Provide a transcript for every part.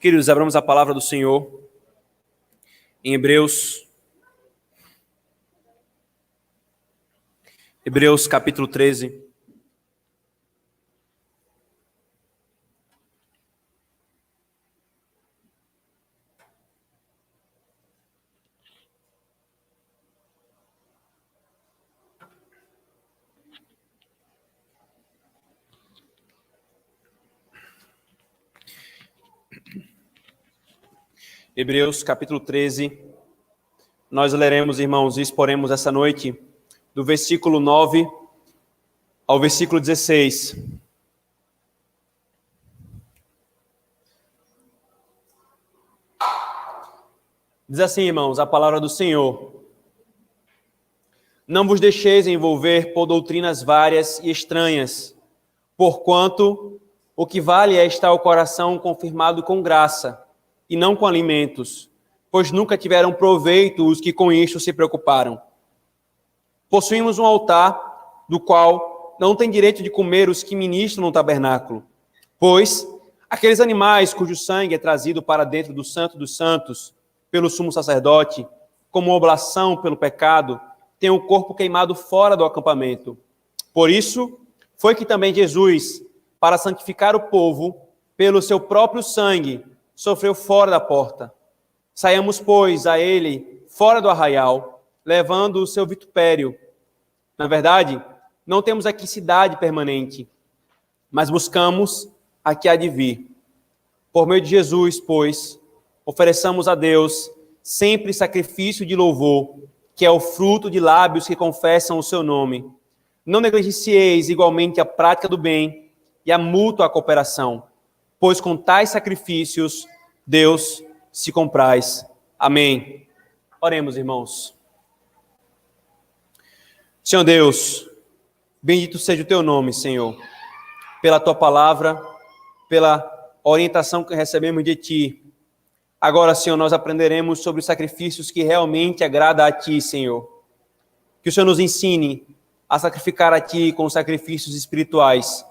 Queridos, abramos a palavra do Senhor em Hebreus capítulo 13. Hebreus capítulo 13, nós leremos, irmãos, e exporemos essa noite do versículo 9 ao versículo 16. Diz assim, irmãos, a palavra do Senhor: Não vos deixeis envolver por doutrinas várias e estranhas, porquanto o que vale é estar o coração confirmado com graça, e não com alimentos, pois nunca tiveram proveito os que com isto se preocuparam. Possuímos um altar, do qual não tem direito de comer os que ministram no tabernáculo, pois aqueles animais cujo sangue é trazido para dentro do Santo dos Santos pelo sumo sacerdote, como oblação pelo pecado, têm o corpo queimado fora do acampamento. Por isso, foi que também Jesus, para santificar o povo, pelo seu próprio sangue, sofreu fora da porta. Saiamos, pois, a ele fora do arraial, levando o seu vitupério. Na verdade, não temos aqui cidade permanente, mas buscamos a que há de vir. Por meio de Jesus, pois, ofereçamos a Deus sempre sacrifício de louvor, que é o fruto de lábios que confessam o seu nome. Não negligencieis igualmente a prática do bem e a mútua cooperação, pois com tais sacrifícios Deus se compraz. Amém. Oremos, irmãos. Senhor Deus, bendito seja o teu nome, Senhor, pela tua palavra, pela orientação que recebemos de ti. Agora, Senhor, nós aprenderemos sobre os sacrifícios que realmente agrada a ti, Senhor. Que o Senhor nos ensine a sacrificar a ti com sacrifícios espirituais.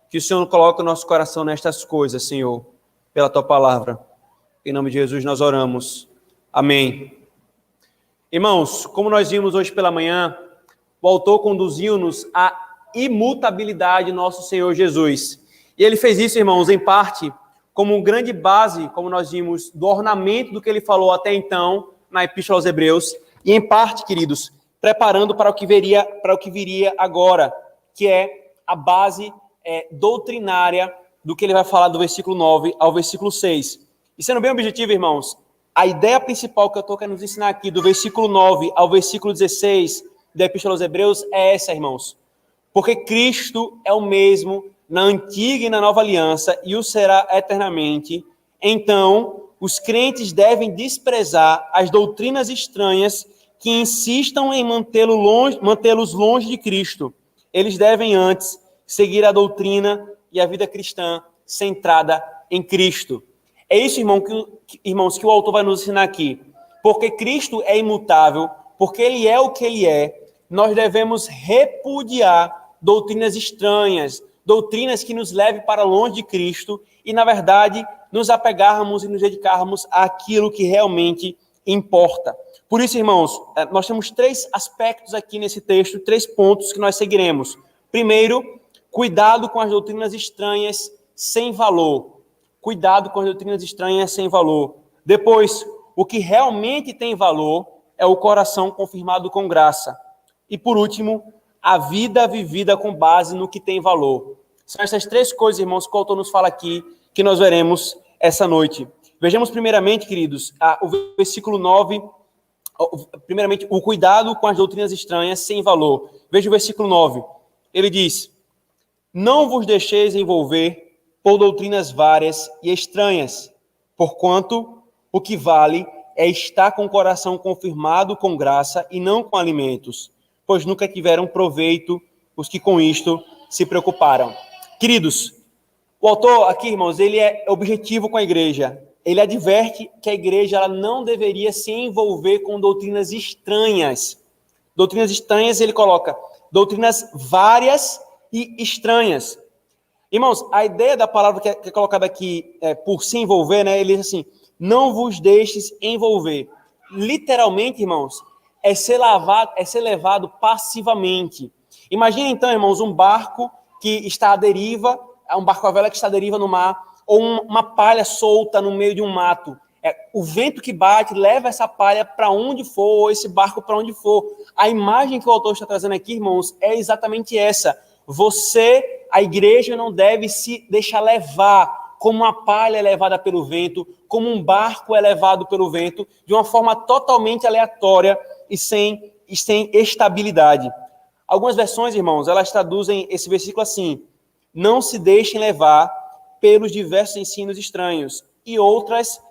Que o Senhor coloque o nosso coração nestas coisas, Senhor, pela tua palavra. Em nome de Jesus nós oramos. Amém. Irmãos, como nós vimos hoje pela manhã, o autor conduziu-nos à imutabilidade de nosso Senhor Jesus. E ele fez isso, irmãos, em parte, como uma grande base, como nós vimos, do ornamento do que ele falou até então na Epístola aos Hebreus, e em parte, queridos, preparando para o que viria agora, que é a base doutrinária do que ele vai falar do versículo 9 ao versículo 6. E sendo bem objetivo, irmãos, a ideia principal que eu estou querendo nos ensinar aqui, do versículo 9 ao versículo 16 da Epístola aos Hebreus, é essa, irmãos. Porque Cristo é o mesmo na antiga e na nova aliança, e o será eternamente. Então, os crentes devem desprezar as doutrinas estranhas que insistam em mantê-los longe de Cristo. Eles devem antes seguir a doutrina e a vida cristã centrada em Cristo. É isso, irmãos, que o autor vai nos ensinar aqui. Porque Cristo é imutável, porque ele é o que ele é, nós devemos repudiar doutrinas estranhas, doutrinas que nos levem para longe de Cristo e, na verdade, nos apegarmos e nos dedicarmos àquilo que realmente importa. Por isso, irmãos, nós temos 3 aspectos aqui nesse texto, 3 pontos que nós seguiremos. Primeiro, cuidado com as doutrinas estranhas sem valor. Cuidado com as doutrinas estranhas sem valor. Depois, o que realmente tem valor é o coração confirmado com graça. E por último, a vida vivida com base no que tem valor. São essas 3 coisas, irmãos, que o autor nos fala aqui, que nós veremos essa noite. Vejamos primeiramente, queridos, o versículo 9, primeiramente, o cuidado com as doutrinas estranhas sem valor. Veja o versículo 9. Ele diz: Não vos deixeis envolver por doutrinas várias e estranhas, porquanto o que vale é estar com o coração confirmado com graça e não com alimentos, pois nunca tiveram proveito os que com isto se preocuparam. Queridos, o autor aqui, irmãos, ele é objetivo com a igreja. Ele adverte que a igreja ela não deveria se envolver com doutrinas estranhas. Doutrinas estranhas, ele coloca doutrinas várias e estranhas. Irmãos, a ideia da palavra que é colocada aqui por se envolver, né? Ele diz assim, não vos deixes envolver. Literalmente, irmãos, é ser levado passivamente. Imagina então, irmãos, um barco que está à deriva, um barco à vela que está à deriva no mar, ou uma palha solta no meio de um mato. O vento que bate leva essa palha para onde for, ou esse barco para onde for. A imagem que o autor está trazendo aqui, irmãos, é exatamente essa. Você, a igreja, não deve se deixar levar como uma palha é levada pelo vento, como um barco é levado pelo vento, de uma forma totalmente aleatória e sem estabilidade. Algumas versões, irmãos, elas traduzem esse versículo assim: não se deixem levar pelos diversos ensinos estranhos. E outras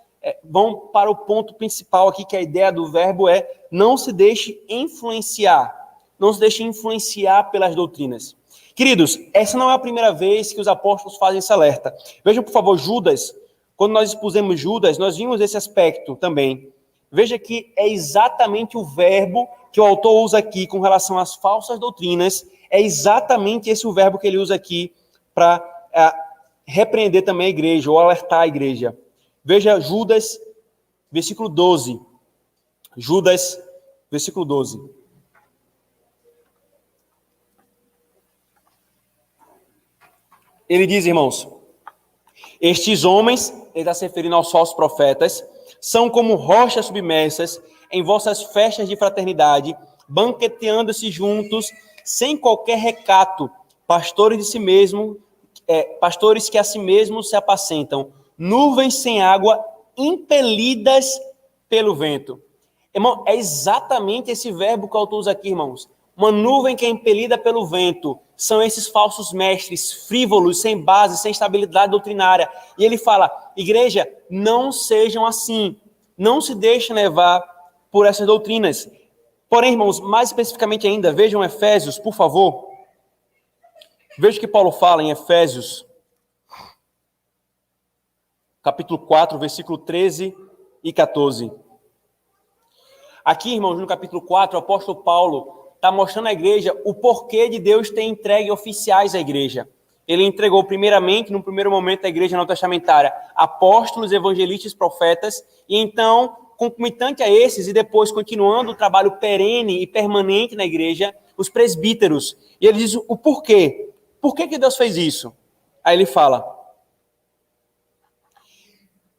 vão para o ponto principal aqui, que a ideia do verbo é não se deixe influenciar. Não se deixe influenciar pelas doutrinas. Queridos, essa não é a primeira vez que os apóstolos fazem esse alerta. Vejam, por favor, Judas. Quando nós expusemos Judas, nós vimos esse aspecto também. Veja que é exatamente o verbo que o autor usa aqui com relação às falsas doutrinas. É exatamente esse o verbo que ele usa aqui para repreender também a igreja, ou alertar a igreja. Veja Judas, versículo 12. Judas, versículo 12. Ele diz, irmãos, estes homens, ele está se referindo aos falsos profetas, são como rochas submersas em vossas festas de fraternidade, banqueteando-se juntos, sem qualquer recato, pastores de si mesmo, pastores que a si mesmos se apacentam, nuvens sem água, impelidas pelo vento. Irmão, é exatamente esse verbo que o autor usa aqui, irmãos. Uma nuvem que é impelida pelo vento. São esses falsos mestres, frívolos, sem base, sem estabilidade doutrinária. E ele fala, igreja, não sejam assim. Não se deixem levar por essas doutrinas. Porém, irmãos, mais especificamente ainda, vejam Efésios, por favor. Veja o que Paulo fala em Efésios, capítulo 4, versículo 13 e 14. Aqui, irmãos, no capítulo 4, o apóstolo Paulo está mostrando à igreja o porquê de Deus ter entregue oficiais à igreja. Ele entregou primeiramente, no primeiro momento, à igreja neotestamentária, apóstolos, evangelistas, profetas, e então, concomitante a esses, e depois continuando o trabalho perene e permanente na igreja, os presbíteros. E ele diz o porquê. Por que Deus fez isso? Aí ele fala,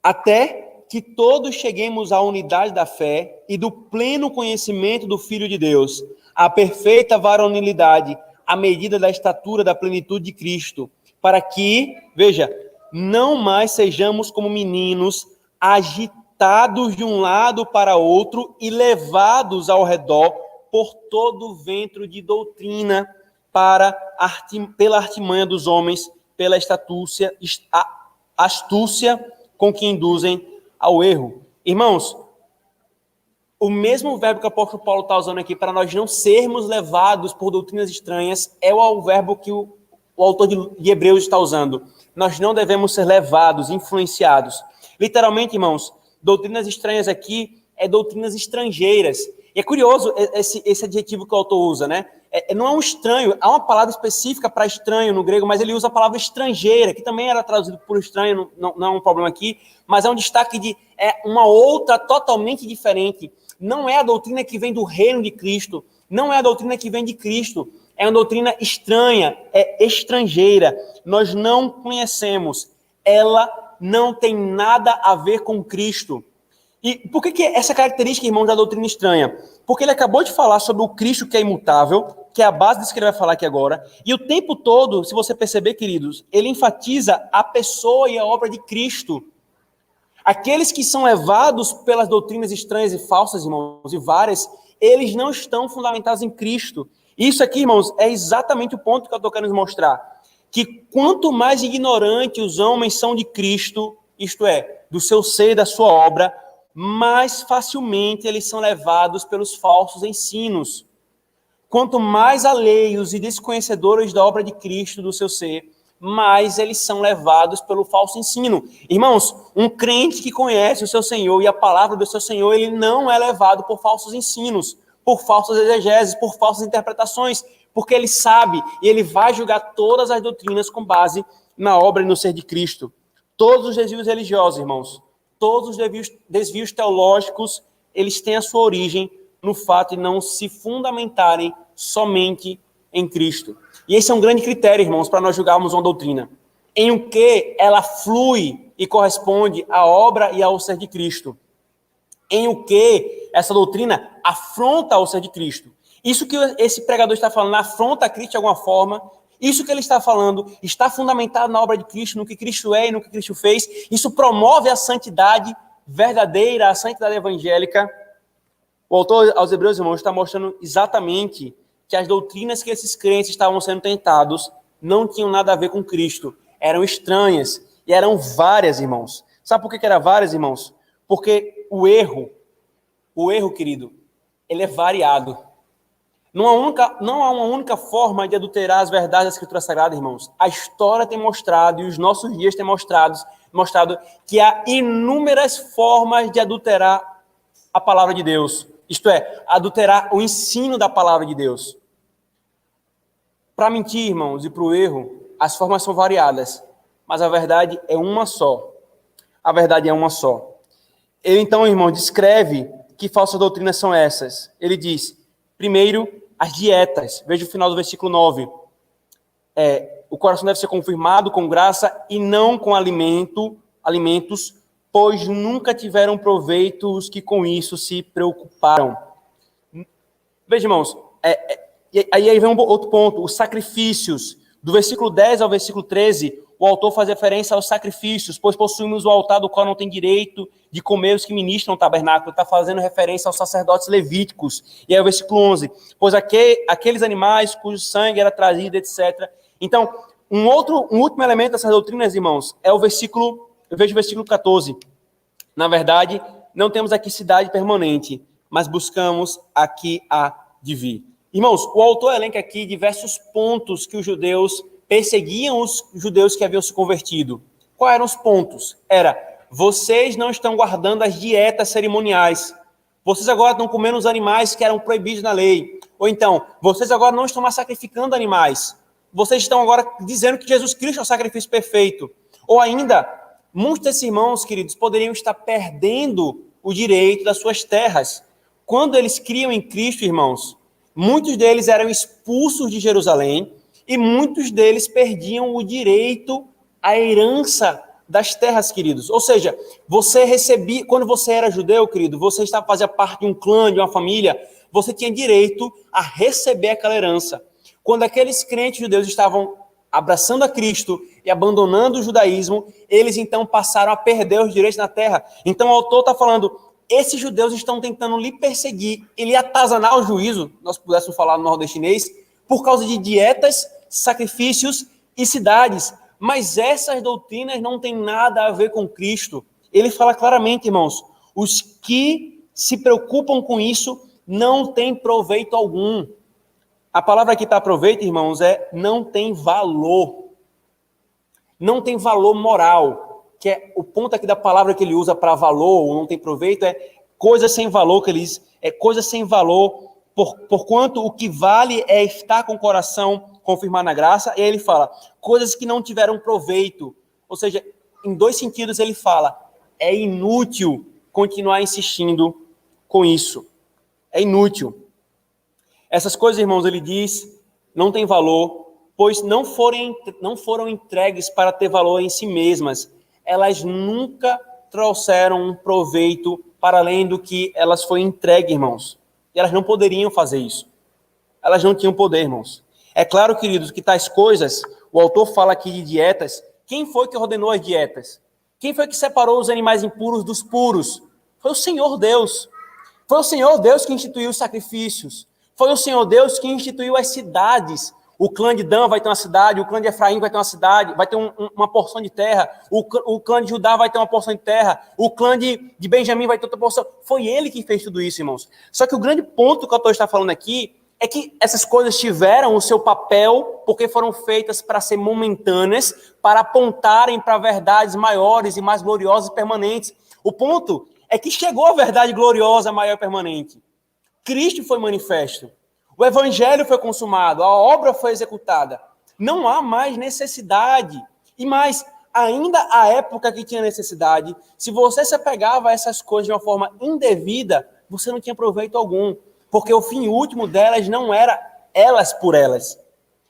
até que todos cheguemos à unidade da fé e do pleno conhecimento do Filho de Deus, à perfeita varonilidade, à medida da estatura da plenitude de Cristo, para que, veja, não mais sejamos como meninos, agitados de um lado para outro e levados ao redor por todo o ventre de doutrina, pela artimanha dos homens, pela astúcia com que induzem ao erro. Irmãos, o mesmo verbo que o apóstolo Paulo está usando aqui para nós não sermos levados por doutrinas estranhas é o verbo que o autor de Hebreus está usando. Nós não devemos ser levados, influenciados. Literalmente, irmãos, doutrinas estranhas aqui é doutrinas estrangeiras. E é curioso esse adjetivo que o autor usa, né? Não é um estranho, há uma palavra específica para estranho no grego, mas ele usa a palavra estrangeira, que também era traduzido por estranho, não é um problema aqui, mas é um destaque de uma outra totalmente diferente. Não é a doutrina que vem do reino de Cristo, não é a doutrina que vem de Cristo, é uma doutrina estranha, é estrangeira, nós não conhecemos, ela não tem nada a ver com Cristo. E por que essa característica, irmão, da doutrina estranha? Porque ele acabou de falar sobre o Cristo que é imutável, que é a base disso que ele vai falar aqui agora, e o tempo todo, se você perceber, queridos, ele enfatiza a pessoa e a obra de Cristo. Aqueles que são levados pelas doutrinas estranhas e falsas, irmãos, e várias, eles não estão fundamentados em Cristo. Isso aqui, irmãos, é exatamente o ponto que eu estou querendo mostrar. Que quanto mais ignorantes os homens são de Cristo, isto é, do seu ser e da sua obra, mais facilmente eles são levados pelos falsos ensinos. Quanto mais alheios e desconhecedores da obra de Cristo, do seu ser, mais eles são levados pelo falso ensino. Irmãos, um crente que conhece o seu Senhor e a palavra do seu Senhor, ele não é levado por falsos ensinos, por falsas exegeses, por falsas interpretações, porque ele sabe e ele vai julgar todas as doutrinas com base na obra e no ser de Cristo. Todos os desvios religiosos, irmãos, todos os desvios teológicos, eles têm a sua origem no fato de não se fundamentarem somente em Cristo. E esse é um grande critério, irmãos, para nós julgarmos uma doutrina. Em o que ela flui e corresponde à obra e ao ser de Cristo. Em o que essa doutrina afronta ao ser de Cristo. Isso que esse pregador está falando, afronta a Cristo de alguma forma. Isso que ele está falando está fundamentado na obra de Cristo, no que Cristo é e no que Cristo fez. Isso promove a santidade verdadeira, a santidade evangélica. O autor aos Hebreus, irmãos, está mostrando exatamente que as doutrinas que esses crentes estavam sendo tentados não tinham nada a ver com Cristo. Eram estranhas e eram várias, irmãos. Sabe por que eram várias, irmãos? Porque o erro, querido, ele é variado. Não há uma única forma de adulterar as verdades da Escritura Sagrada, irmãos. A história tem mostrado, e os nossos dias têm mostrado que há inúmeras formas de adulterar a palavra de Deus. Isto é, adulterar o ensino da palavra de Deus. Para mentir, irmãos, e para o erro, as formas são variadas, mas a verdade é uma só. A verdade é uma só. Ele, então, irmão, descreve que falsas doutrinas são essas. Ele diz, primeiro, as dietas. Veja o final do versículo 9. O coração deve ser confirmado com graça e não com alimentos, pois nunca tiveram proveito os que com isso se preocuparam. Veja, irmãos, aí vem um outro ponto, os sacrifícios. Do versículo 10 ao versículo 13, o autor faz referência aos sacrifícios, pois possuímos o altar do qual não tem direito de comer os que ministram o tabernáculo. Está fazendo referência aos sacerdotes levíticos. E aí o versículo 11, pois aqueles animais cujo sangue era trazido, etc. Então, um último elemento dessas doutrinas, irmãos, é veja o versículo 14. Na verdade, não temos aqui cidade permanente, mas buscamos aqui a de vir. Irmãos, o autor elenca aqui diversos pontos que os judeus perseguiam os judeus que haviam se convertido. Quais eram os pontos? Vocês não estão guardando as dietas cerimoniais. Vocês agora estão comendo os animais que eram proibidos na lei. Ou então, vocês agora não estão mais sacrificando animais. Vocês estão agora dizendo que Jesus Cristo é o sacrifício perfeito. Ou ainda, muitos desses irmãos, queridos, poderiam estar perdendo o direito das suas terras. Quando eles criam em Cristo, irmãos, muitos deles eram expulsos de Jerusalém e muitos deles perdiam o direito à herança das terras, queridos. Ou seja, você recebia, quando você era judeu, querido, você fazia parte de um clã, de uma família, você tinha direito a receber aquela herança. Quando aqueles crentes judeus estavam abraçando a Cristo e abandonando o judaísmo, eles então passaram a perder os direitos na terra. Então o autor está falando, esses judeus estão tentando lhe perseguir e lhe atazanar o juízo, nós pudéssemos falar no nordestinês, por causa de dietas, sacrifícios e cidades. Mas essas doutrinas não têm nada a ver com Cristo. Ele fala claramente, irmãos, os que se preocupam com isso não têm proveito algum. A palavra aqui para proveito, irmãos, não tem valor. Não tem valor moral, que é o ponto aqui da palavra que ele usa para valor, ou não tem proveito, coisa sem valor, que ele diz, coisa sem valor, porquanto o que vale é estar com o coração confirmado na graça, e aí ele fala, coisas que não tiveram proveito, ou seja, em dois sentidos ele fala, é inútil continuar insistindo com isso, é inútil. Essas coisas, irmãos, ele diz, não tem valor, pois não foram entregues para ter valor em si mesmas, elas nunca trouxeram um proveito para além do que elas foram entregues, irmãos, e elas não poderiam fazer isso, elas não tinham poder, irmãos. É claro, queridos, que tais coisas, o autor fala aqui de dietas. Quem foi que ordenou as dietas? Quem foi que separou os animais impuros dos puros? Foi o Senhor Deus. Foi o Senhor Deus que instituiu os sacrifícios. Foi o Senhor Deus que instituiu as cidades. O clã de Dan vai ter uma cidade, o clã de Efraim vai ter uma cidade, vai ter uma porção de terra, o clã de Judá vai ter uma porção de terra, o clã de Benjamim vai ter outra porção. Foi ele que fez tudo isso, irmãos. Só que o grande ponto que o autor está falando aqui é que essas coisas tiveram o seu papel porque foram feitas para ser momentâneas, para apontarem para verdades maiores e mais gloriosas e permanentes. O ponto é que chegou a verdade gloriosa, maior e permanente. Cristo foi manifesto. O evangelho foi consumado, a obra foi executada. Não há mais necessidade. E mais, ainda a época que tinha necessidade, se você se apegava a essas coisas de uma forma indevida, você não tinha proveito algum, porque o fim último delas não era elas por elas,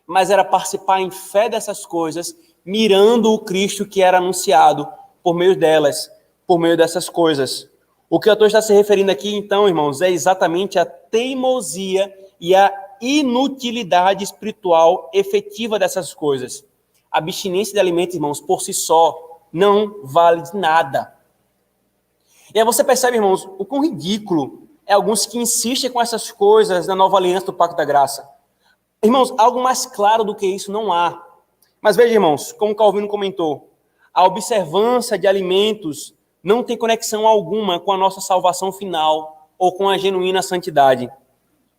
mas era participar em fé dessas coisas, mirando o Cristo que era anunciado por meio delas, por meio dessas coisas. O que o autor está se referindo aqui, então, irmãos, é exatamente a teimosia e a inutilidade espiritual efetiva dessas coisas. A abstinência de alimentos, irmãos, por si só, não vale de nada. E aí você percebe, irmãos, o quão ridículo é alguns que insistem com essas coisas na nova aliança do Pacto da Graça. Irmãos, algo mais claro do que isso não há. Mas veja, irmãos, como Calvino comentou, a observância de alimentos não tem conexão alguma com a nossa salvação final ou com a genuína santidade.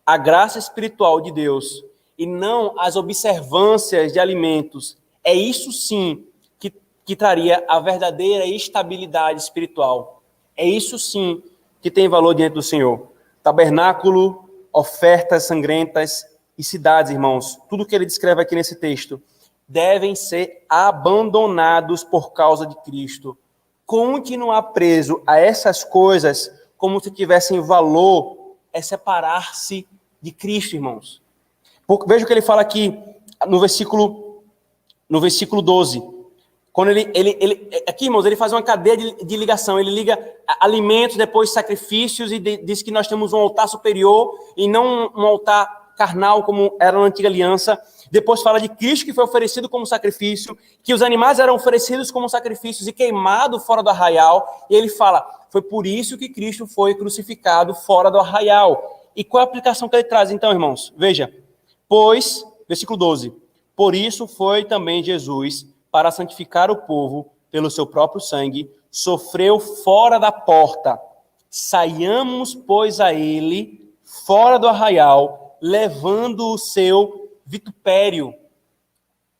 A graça espiritual de Deus e não as observâncias de alimentos, é isso sim que traria a verdadeira estabilidade espiritual. É isso sim que tem valor diante do Senhor. Tabernáculo, ofertas sangrentas e cidades, irmãos, tudo que ele descreve aqui nesse texto, devem ser abandonados por causa de Cristo. Continuar preso a essas coisas como se tivessem valor é separar-se de Cristo, irmãos. Veja o que ele fala aqui no versículo 12. Quando aqui, irmãos, ele faz uma cadeia de ligação. Ele liga alimentos, depois sacrifícios, e diz que nós temos um altar superior e não um altar carnal como era na antiga aliança. Depois fala de Cristo que foi oferecido como sacrifício, que os animais eram oferecidos como sacrifícios e queimados fora do arraial. E ele fala, foi por isso que Cristo foi crucificado fora do arraial. E qual é a aplicação que ele traz então, irmãos? Veja, pois, versículo 12, por isso foi também Jesus, para santificar o povo pelo seu próprio sangue, sofreu fora da porta. Saiamos, pois, a ele, fora do arraial, levando o seu vitupério.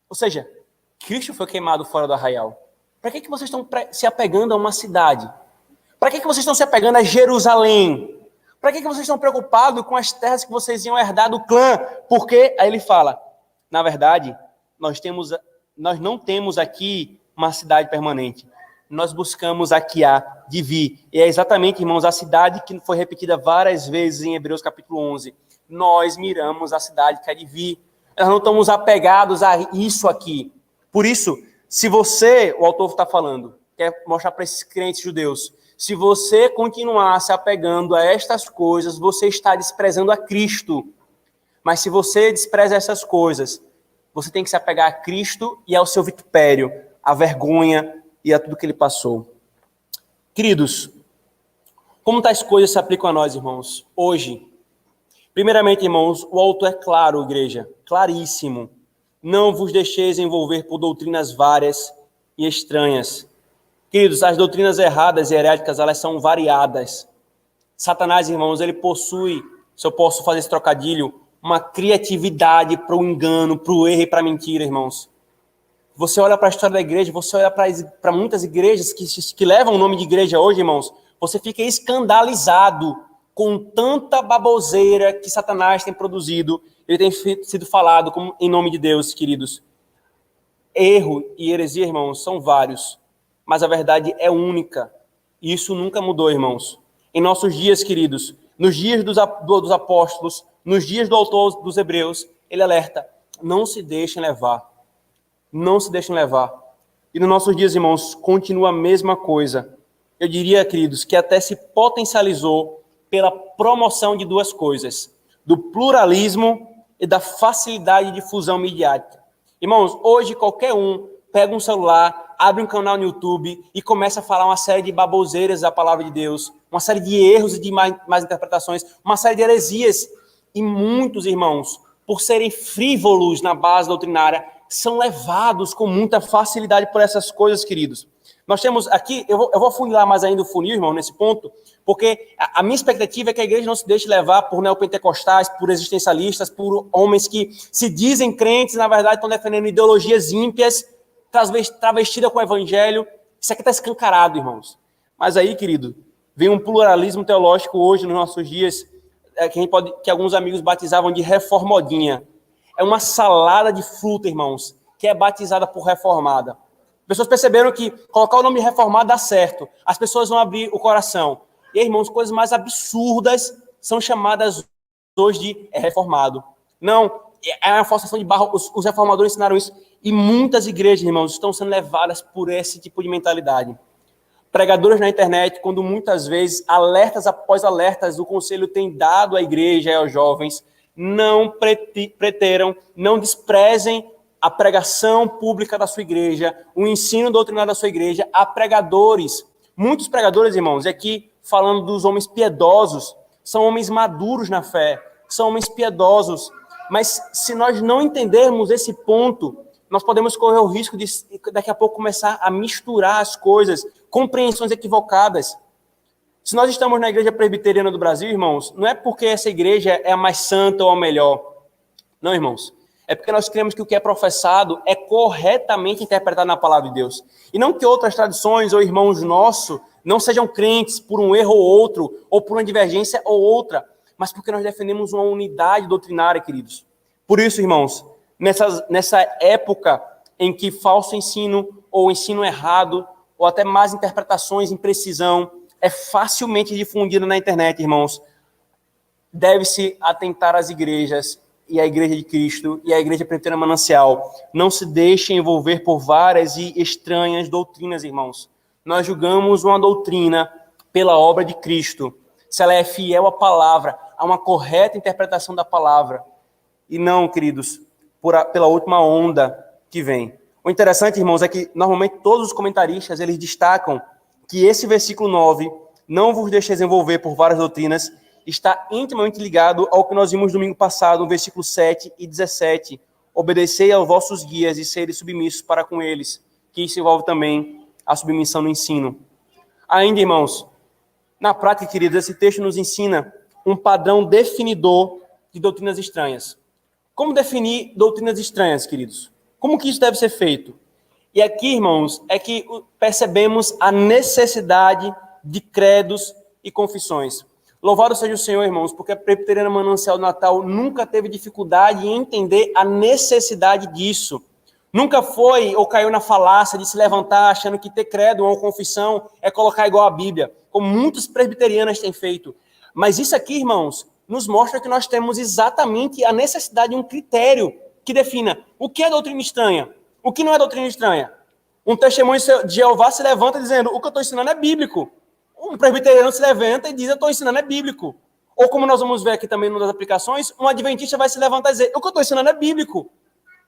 Ou seja, Cristo foi queimado fora do arraial. Para que vocês estão se apegando a uma cidade? Para que vocês estão se apegando a Jerusalém? Para que vocês estão preocupados com as terras que vocês iam herdar do clã? Porque, aí ele fala, na verdade, nós não temos aqui uma cidade permanente. Nós buscamos a que há de vir. E é exatamente, irmãos, a cidade que foi repetida várias vezes em Hebreus capítulo 11. Nós miramos a cidade que há de vir. Nós não estamos apegados a isso aqui. Por isso, se você, o autor está falando, quer mostrar para esses crentes judeus, se você continuar se apegando a estas coisas, você está desprezando a Cristo. Mas se você despreza essas coisas, você tem que se apegar a Cristo e ao seu vitupério, à vergonha e a tudo que ele passou. Queridos, como tais coisas se aplicam a nós, irmãos, hoje? Primeiramente, irmãos, o autor é claro, igreja, claríssimo. Não vos deixeis envolver por doutrinas várias e estranhas. Queridos, as doutrinas erradas e heréticas, elas são variadas. Satanás, irmãos, ele possui, se eu posso fazer esse trocadilho, uma criatividade para o engano, para o erro e para a mentira, irmãos. Você olha para a história da igreja, você olha para muitas igrejas que levam o nome de igreja hoje, irmãos, você fica escandalizado com tanta baboseira que Satanás tem produzido, ele tem sido falado como, em nome de Deus, queridos. Erro e heresia, irmãos, são vários, mas a verdade é única. E isso nunca mudou, irmãos. Em nossos dias, queridos, nos dias dos apóstolos, nos dias do autor dos Hebreus, ele alerta, não se deixem levar. Não se deixem levar. E nos nossos dias, irmãos, continua a mesma coisa. Eu diria, queridos, que até se potencializou pela promoção de duas coisas, do pluralismo e da facilidade de difusão midiática. Irmãos, hoje qualquer um pega um celular, abre um canal no YouTube e começa a falar uma série de baboseiras da palavra de Deus, uma série de erros e de más interpretações, uma série de heresias. E muitos, irmãos, por serem frívolos na base doutrinária, são levados com muita facilidade por essas coisas, queridos. Nós temos aqui, eu vou afunilar mais ainda o funil, irmão, nesse ponto, porque a minha expectativa é que a igreja não se deixe levar por neopentecostais, por existencialistas, por homens que se dizem crentes, na verdade estão defendendo ideologias ímpias, travestidas com o evangelho. Isso aqui está escancarado, irmãos. Mas aí, querido, vem um pluralismo teológico hoje, nos nossos dias, que alguns amigos batizavam de reformodinha. É uma salada de fruta, irmãos, que é batizada por reformada. Pessoas perceberam que colocar o nome reformado dá certo. As pessoas vão abrir o coração. E, irmãos, coisas mais absurdas são chamadas hoje de reformado. Não, é uma forçação de barra. Os reformadores ensinaram isso. E muitas igrejas, irmãos, estão sendo levadas por esse tipo de mentalidade. Pregadores na internet, quando muitas vezes, alertas após alertas, o conselho tem dado à igreja e aos jovens, não preteram, não desprezem a pregação pública da sua igreja, o ensino doutrinário da sua igreja, a pregadores. Muitos pregadores, irmãos, aqui falando dos homens piedosos, são homens maduros na fé, são homens piedosos. Mas se nós não entendermos esse ponto, nós podemos correr o risco de daqui a pouco começar a misturar as coisas, compreensões equivocadas. Se nós estamos na igreja presbiteriana do Brasil, irmãos, não é porque essa igreja é a mais santa ou a melhor. Não, irmãos. É porque nós cremos que o que é professado é corretamente interpretado na palavra de Deus. E não que outras tradições ou irmãos nossos não sejam crentes por um erro ou outro, ou por uma divergência ou outra, mas porque nós defendemos uma unidade doutrinária, queridos. Por isso, irmãos, nessa época em que falso ensino ou ensino errado, ou até más interpretações, imprecisão, é facilmente difundido na internet, irmãos, deve-se atentar às igrejas e à Igreja de Cristo e à Igreja Presbiteriana Manancial. Não se deixem envolver por várias e estranhas doutrinas, irmãos. Nós julgamos uma doutrina pela obra de Cristo, se ela é fiel à palavra, a uma correta interpretação da palavra, e não, queridos, pela última onda que vem. O interessante, irmãos, é que normalmente todos os comentaristas eles destacam que esse versículo 9, não vos deixeis envolver por várias doutrinas, está intimamente ligado ao que nós vimos domingo passado, no versículo 7 e 17. Obedecei aos vossos guias e sede submissos para com eles, que isso envolve também a submissão no ensino. Ainda, irmãos, na prática, queridos, esse texto nos ensina um padrão definidor de doutrinas estranhas. Como definir doutrinas estranhas, queridos? Como que isso deve ser feito? E aqui, irmãos, é que percebemos a necessidade de credos e confissões. Louvado seja o Senhor, irmãos, porque a Presbiteriana Manancial do Natal nunca teve dificuldade em entender a necessidade disso. Nunca foi ou caiu na falácia de se levantar achando que ter credo ou confissão é colocar igual a Bíblia, como muitos presbiterianos têm feito. Mas isso aqui, irmãos, nos mostra que nós temos exatamente a necessidade de um critério que defina o que é doutrina estranha, o que não é doutrina estranha. Um testemunho de Jeová se levanta dizendo, o que eu estou ensinando é bíblico. Um presbiteriano se levanta e diz, eu estou ensinando é bíblico. Ou como nós vamos ver aqui também numa das aplicações, um adventista vai se levantar e dizer, o que eu estou ensinando é bíblico.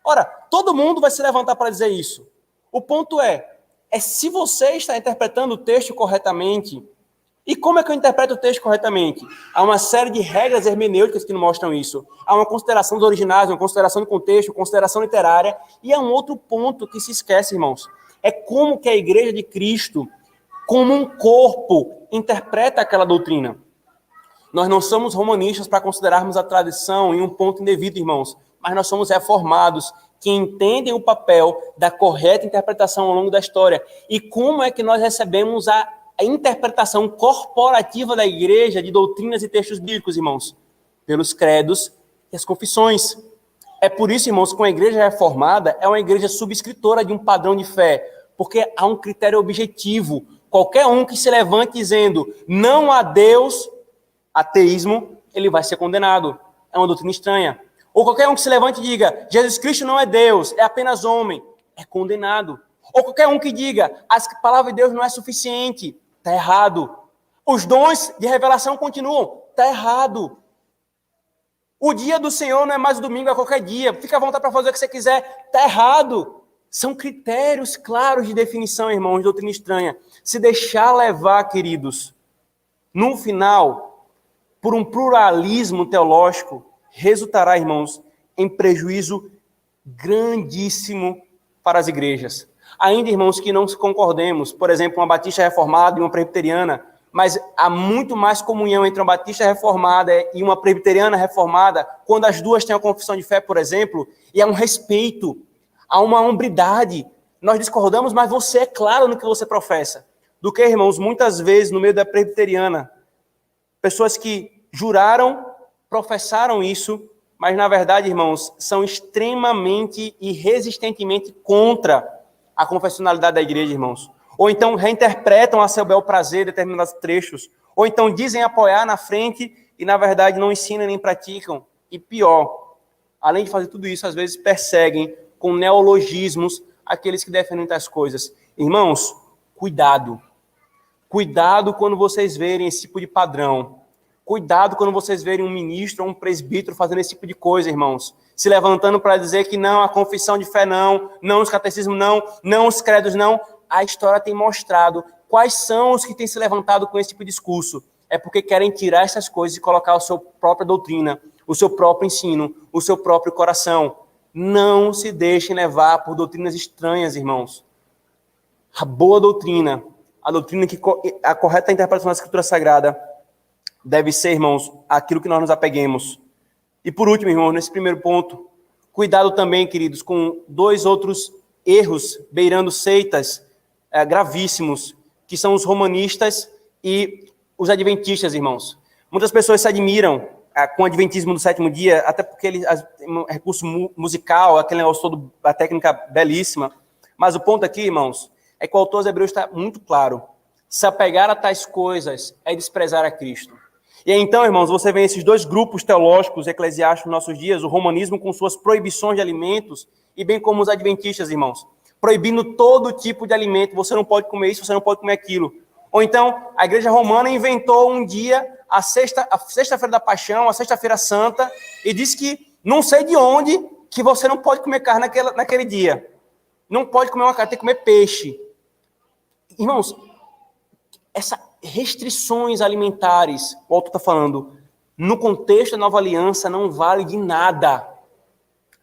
Ora, todo mundo vai se levantar para dizer isso. O ponto é se você está interpretando o texto corretamente. E como é que eu interpreto o texto corretamente? Há uma série de regras hermenêuticas que nos mostram isso. Há uma consideração dos originais, uma consideração de contexto, consideração literária. E há um outro ponto que se esquece, irmãos. É como que a Igreja de Cristo, como um corpo, interpreta aquela doutrina. Nós não somos romanistas para considerarmos a tradição em um ponto indevido, irmãos. Mas nós somos reformados, que entendem o papel da correta interpretação ao longo da história. E como é que nós recebemos a interpretação corporativa da igreja de doutrinas e textos bíblicos, irmãos? Pelos credos e as confissões. É por isso, irmãos, que uma igreja reformada é uma igreja subscritora de um padrão de fé, porque há um critério objetivo. Qualquer um que se levante dizendo não há Deus, ateísmo, ele vai ser condenado. É uma doutrina estranha. Ou qualquer um que se levante e diga, Jesus Cristo não é Deus, é apenas homem, é condenado. Ou qualquer um que diga, a palavra de Deus não é suficiente, está errado. Os dons de revelação continuam, está errado. O dia do Senhor não é mais o domingo, é qualquer dia, fica à vontade para fazer o que você quiser, está errado. São critérios claros de definição, irmãos, de doutrina estranha. Se deixar levar, queridos, no final, por um pluralismo teológico, resultará, irmãos, em prejuízo grandíssimo para as igrejas. Ainda, irmãos, que não concordemos, por exemplo, uma batista reformada e uma presbiteriana, mas há muito mais comunhão entre uma batista reformada e uma presbiteriana reformada, quando as duas têm a confissão de fé, por exemplo, e há um respeito, há uma hombridade. Nós discordamos, mas você é claro no que você professa. Do que, irmãos, muitas vezes no meio da presbiteriana, pessoas que juraram, professaram isso, mas na verdade, irmãos, são extremamente e resistentemente contra a confessionalidade da igreja, irmãos. Ou então reinterpretam a seu bel prazer determinados trechos. Ou então dizem apoiar na frente e, na verdade, não ensinam nem praticam. E pior, além de fazer tudo isso, às vezes perseguem com neologismos aqueles que defendem tais coisas. Irmãos, cuidado. Cuidado quando vocês verem esse tipo de padrão. Cuidado quando vocês verem um ministro ou um presbítero fazendo esse tipo de coisa, irmãos. Se levantando para dizer que não, a confissão de fé não os catecismos não os credos não. A história tem mostrado quais são os que têm se levantado com esse tipo de discurso. É porque querem tirar essas coisas e colocar a sua própria doutrina, o seu próprio ensino, o seu próprio coração. Não se deixem levar por doutrinas estranhas, irmãos. A boa doutrina, a doutrina que a correta interpretação da Escritura Sagrada deve ser, irmãos, aquilo que nós nos apeguemos. E por último, irmãos, nesse primeiro ponto, cuidado também, queridos, com dois outros erros beirando seitas gravíssimos, que são os romanistas e os adventistas, irmãos. Muitas pessoas se admiram com o adventismo do sétimo dia, até porque ele recurso musical, aquele negócio todo, a técnica belíssima. Mas o ponto aqui, irmãos, é que o autor aos Hebreus está muito claro. Se apegar a tais coisas é desprezar a Cristo. E aí, então, irmãos, você vê esses dois grupos teológicos eclesiásticos nos nossos dias, o romanismo com suas proibições de alimentos, e bem como os adventistas, irmãos, proibindo todo tipo de alimento. Você não pode comer isso, você não pode comer aquilo. Ou então, a igreja romana inventou um dia, a sexta-feira da paixão, a sexta-feira santa, e disse que não sei de onde que você não pode comer carne naquele dia. Não pode comer uma carne, tem que comer peixe. Irmãos, essas restrições alimentares, o autor está falando, no contexto da nova aliança, não vale de nada.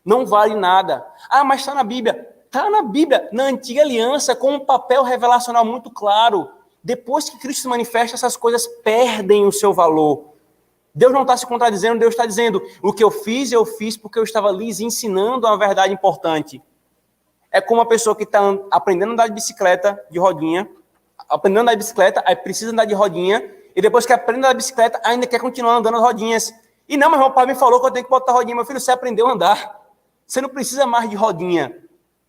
Não vale nada. Ah, mas está na Bíblia. Está na Bíblia, na antiga aliança, com um papel revelacional muito claro. Depois que Cristo se manifesta, essas coisas perdem o seu valor. Deus não está se contradizendo, Deus está dizendo, o que eu fiz porque eu estava lhes ensinando uma verdade importante. É como uma pessoa que está aprendendo a andar de bicicleta, de rodinha, aprendendo a andar de bicicleta, aí precisa andar de rodinha, e depois que aprende a andar de bicicleta, ainda quer continuar andando as rodinhas. E não, mas meu pai me falou que eu tenho que botar rodinha. Meu filho, você aprendeu a andar. Você não precisa mais de rodinha.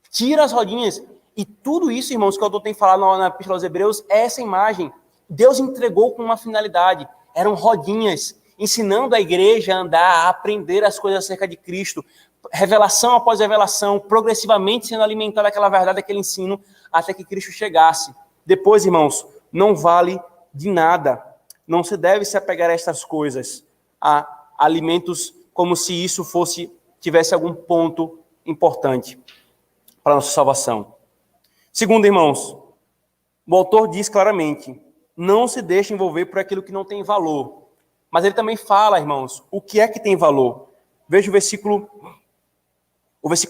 Tira as rodinhas. E tudo isso, irmãos, que eu tenho falado na Epístola aos Hebreus, é essa imagem. Deus entregou com uma finalidade. Eram rodinhas, ensinando a igreja a andar, a aprender as coisas acerca de Cristo. Revelação após revelação, progressivamente sendo alimentada aquela verdade, aquele ensino, até que Cristo chegasse. Depois, irmãos, não vale de nada. Não se deve se apegar a estas coisas, a alimentos, como se isso tivesse algum ponto importante para a nossa salvação. Segundo, irmãos, o autor diz claramente, não se deixe envolver por aquilo que não tem valor. Mas ele também fala, irmãos, o que é que tem valor. Veja o versículo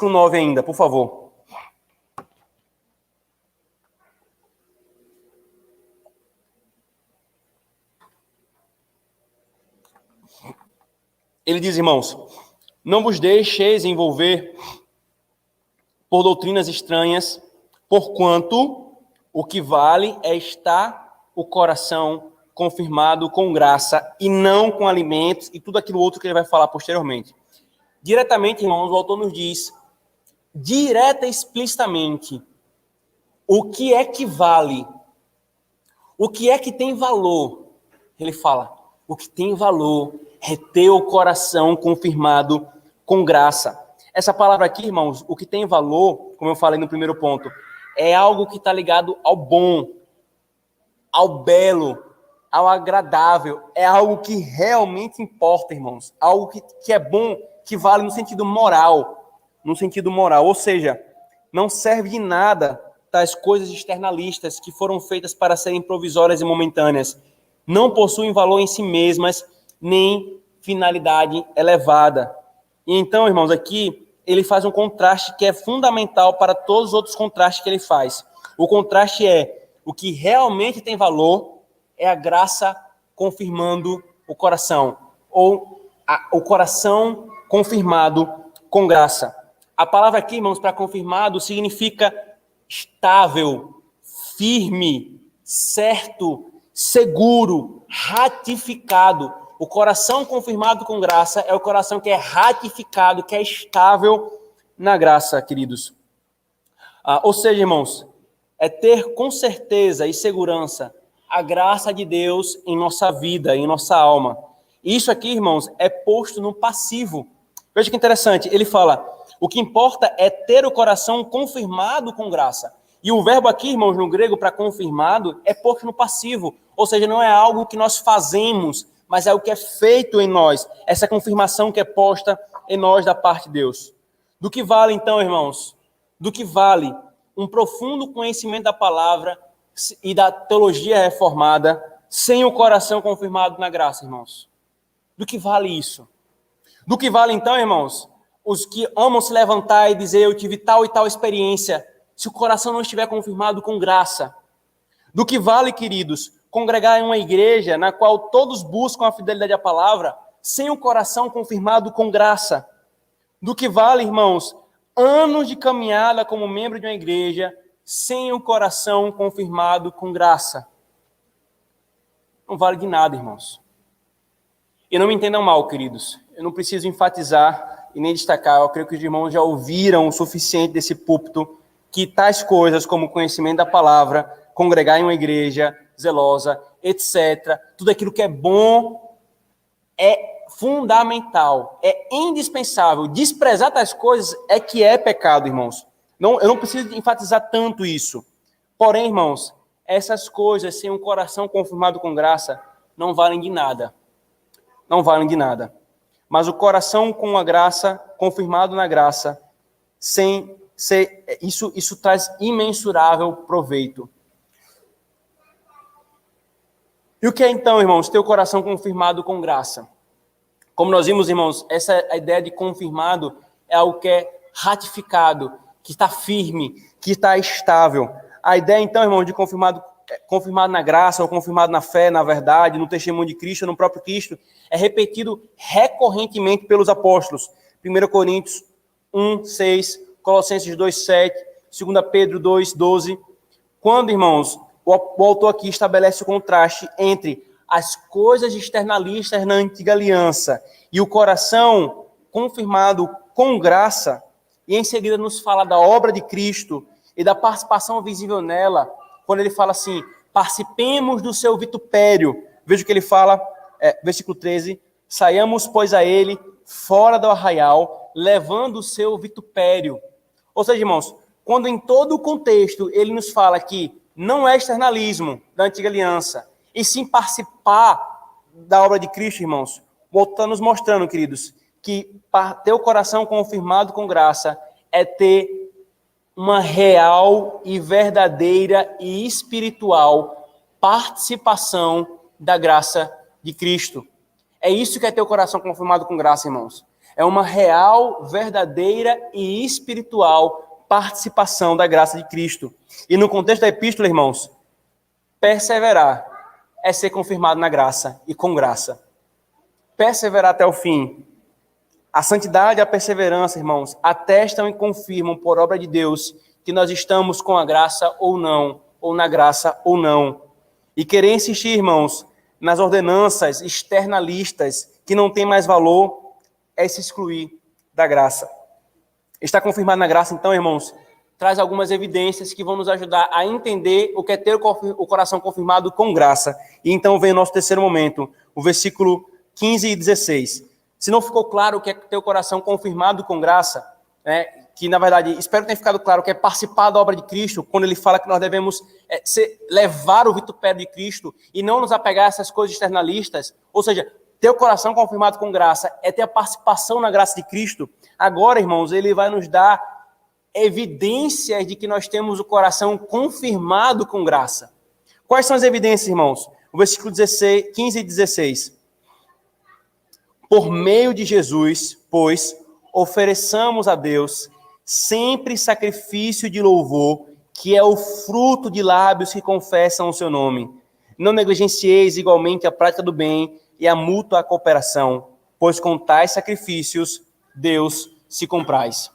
9 ainda, por favor. Ele diz, irmãos, não vos deixeis envolver por doutrinas estranhas, porquanto o que vale é estar o coração confirmado com graça e não com alimentos e tudo aquilo outro que ele vai falar posteriormente. Diretamente, irmãos, o autor nos diz, direta e explicitamente, o que é que vale, o que é que tem valor. Ele fala, o que tem valor é ter o coração confirmado com graça. Essa palavra aqui, irmãos, o que tem valor, como eu falei no primeiro ponto, é algo que está ligado ao bom, ao belo, ao agradável. É algo que realmente importa, irmãos. Algo que é bom, que vale no sentido moral. No sentido moral. Ou seja, não serve de nada tais coisas externalistas que foram feitas para serem provisórias e momentâneas. Não possuem valor em si mesmas, nem finalidade elevada. E então, irmãos, aqui ele faz um contraste que é fundamental para todos os outros contrastes que ele faz. O contraste é o que realmente tem valor é a graça confirmando o coração, ou o coração confirmado com graça. A palavra aqui, irmãos, para confirmado significa estável, firme, certo, seguro, ratificado. O coração confirmado com graça é o coração que é ratificado, que é estável na graça, queridos. Ou seja, irmãos, é ter com certeza e segurança a graça de Deus em nossa vida, em nossa alma. Isso aqui, irmãos, é posto no passivo. Veja que interessante, ele fala, o que importa é ter o coração confirmado com graça. E o verbo aqui, irmãos, no grego, para confirmado, é posto no passivo. Ou seja, não é algo que nós fazemos, mas é o que é feito em nós. Essa confirmação que é posta em nós da parte de Deus. Do que vale, então, irmãos? Do que vale um profundo conhecimento da palavra e da teologia reformada sem o coração confirmado na graça, irmãos? Do que vale isso? Do que vale, então, irmãos, os que amam se levantar e dizer eu tive tal e tal experiência, se o coração não estiver confirmado com graça? Do que vale, queridos, congregar em uma igreja na qual todos buscam a fidelidade à palavra, sem o coração confirmado com graça? Do que vale, irmãos, anos de caminhada como membro de uma igreja, sem o coração confirmado com graça? Não vale de nada, irmãos. E não me entendam mal, queridos. Eu não preciso enfatizar e nem destacar. Eu creio que os irmãos já ouviram o suficiente desse púlpito que tais coisas como conhecimento da palavra, congregar em uma igreja zelosa, etc., tudo aquilo que é bom é fundamental, é indispensável. Desprezar tais coisas é que é pecado, irmãos. Eu não preciso enfatizar tanto isso. Porém, irmãos, essas coisas sem um coração confirmado com graça não valem de nada. Não valem de nada. Mas o coração com a graça, confirmado na graça, isso traz imensurável proveito. E o que é então, irmãos, ter o coração confirmado com graça? Como nós vimos, irmãos, a ideia de confirmado é algo que é ratificado, que está firme, que está estável. A ideia, então, irmãos, de confirmado na graça, ou confirmado na fé, na verdade, no testemunho de Cristo, no próprio Cristo, é repetido recorrentemente pelos apóstolos. 1 Coríntios 1, 6, Colossenses 2, 7, 2 Pedro 2, 12. Quando, irmãos, o autor aqui estabelece o contraste entre as coisas externalistas na antiga aliança e o coração confirmado com graça, e em seguida nos fala da obra de Cristo e da participação visível nela, quando ele fala assim, participemos do seu vitupério. Veja o que ele fala, versículo 13, saiamos, pois, a ele, fora do arraial, levando o seu vitupério. Ou seja, irmãos, quando em todo o contexto ele nos fala que não é externalismo da antiga aliança, e sim participar da obra de Cristo, irmãos, o autor está nos mostrando, queridos, que ter o coração confirmado com graça é ter uma real e verdadeira e espiritual participação da graça de Cristo. É isso que é ter o coração confirmado com graça, irmãos. É uma real, verdadeira e espiritual participação da graça de Cristo. E no contexto da epístola, irmãos, perseverar é ser confirmado na graça e com graça. Perseverar até o fim. A santidade e a perseverança, irmãos, atestam e confirmam por obra de Deus que nós estamos com a graça ou não, ou na graça ou não. E querer insistir, irmãos, nas ordenanças externalistas que não têm mais valor é se excluir da graça. Estar confirmado na graça, então, irmãos, traz algumas evidências que vão nos ajudar a entender o que é ter o coração confirmado com graça. E então vem o nosso terceiro momento, o versículo 15 e 16. Se não ficou claro o que é ter o coração confirmado com graça, que na verdade, espero que tenha ficado claro que é participar da obra de Cristo, quando ele fala que nós devemos levar o vitupério de Cristo e não nos apegar a essas coisas externalistas, ou seja, ter o coração confirmado com graça é ter a participação na graça de Cristo. Agora, irmãos, ele vai nos dar evidências de que nós temos o coração confirmado com graça. Quais são as evidências, irmãos? O versículo 15 e 16. Por meio de Jesus, pois, ofereçamos a Deus sempre sacrifício de louvor, que é o fruto de lábios que confessam o seu nome. Não negligencieis igualmente a prática do bem e a mútua cooperação, pois com tais sacrifícios Deus se compraz.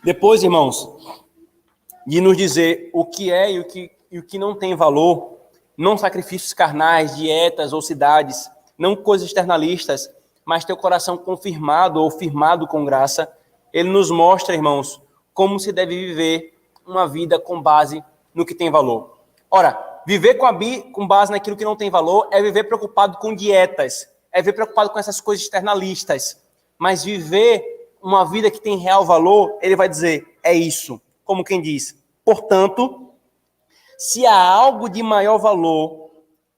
Depois, irmãos, de nos dizer o que é e o que não tem valor, não sacrifícios carnais, dietas ou cidades, não coisas externalistas, mas ter o coração confirmado ou firmado com graça, ele nos mostra, irmãos, como se deve viver uma vida com base no que tem valor. Ora, viver com base naquilo que não tem valor é viver preocupado com dietas, é viver preocupado com essas coisas externalistas. Mas viver uma vida que tem real valor, ele vai dizer, é isso. Como quem diz, portanto, se há algo de maior valor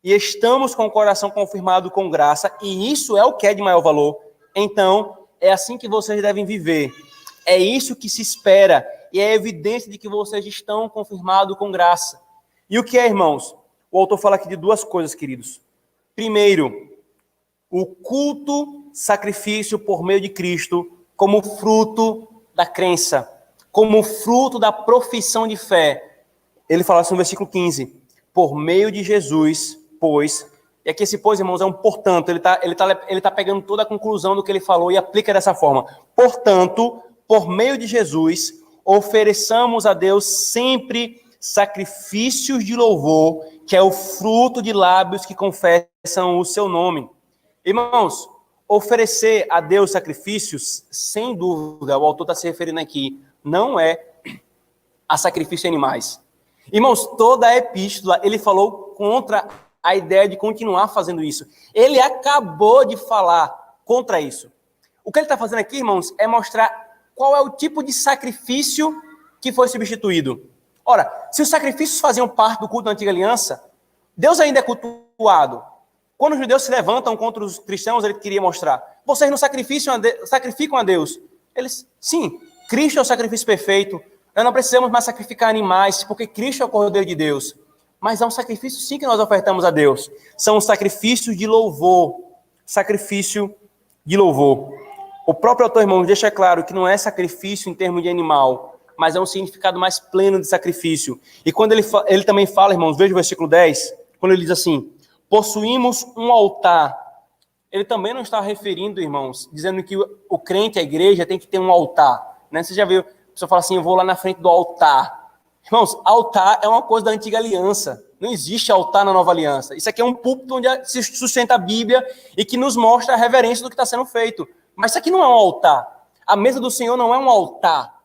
e estamos com o coração confirmado com graça, e isso é o que é de maior valor, então é assim que vocês devem viver. É isso que se espera e é evidência de que vocês estão confirmados com graça. E o que é, irmãos? O autor fala aqui de duas coisas, queridos. Primeiro, o culto, sacrifício por meio de Cristo, como fruto da crença, como fruto da profissão de fé. Ele fala assim no versículo 15, por meio de Jesus, pois, e aqui esse pois, irmãos, é um portanto, ele tá pegando toda a conclusão do que ele falou e aplica dessa forma. Portanto, por meio de Jesus, ofereçamos a Deus sempre sacrifícios de louvor, que é o fruto de lábios que confessam o seu nome. Irmãos, oferecer a Deus sacrifícios, sem dúvida, o autor está se referindo aqui, não é a sacrifício de animais. Irmãos, toda a epístola, ele falou contra a ideia de continuar fazendo isso. Ele acabou de falar contra isso. O que ele está fazendo aqui, irmãos, é mostrar qual é o tipo de sacrifício que foi substituído. Ora, se os sacrifícios faziam parte do culto da antiga aliança, Deus ainda é cultuado. Quando os judeus se levantam contra os cristãos, ele queria mostrar, vocês não sacrificam a Deus. Eles, sim, Cristo é o sacrifício perfeito, nós não precisamos mais sacrificar animais, porque Cristo é o Cordeiro de Deus. Mas há um sacrifício, sim, que nós ofertamos a Deus. São os sacrifícios de louvor. Sacrifício de louvor. O próprio autor, irmãos, deixa claro que não é sacrifício em termos de animal, mas é um significado mais pleno de sacrifício. E quando ele também fala, irmãos, veja o versículo 10, quando ele diz assim, possuímos um altar. Ele também não está referindo, irmãos, dizendo que o crente, a igreja, tem que ter um altar. Né? Você já viu, a pessoa fala assim, eu vou lá na frente do altar. Irmãos, altar é uma coisa da antiga aliança. Não existe altar na nova aliança. Isso aqui é um púlpito onde se sustenta a Bíblia e que nos mostra a reverência do que está sendo feito. Mas isso aqui não é um altar. A mesa do Senhor não é um altar.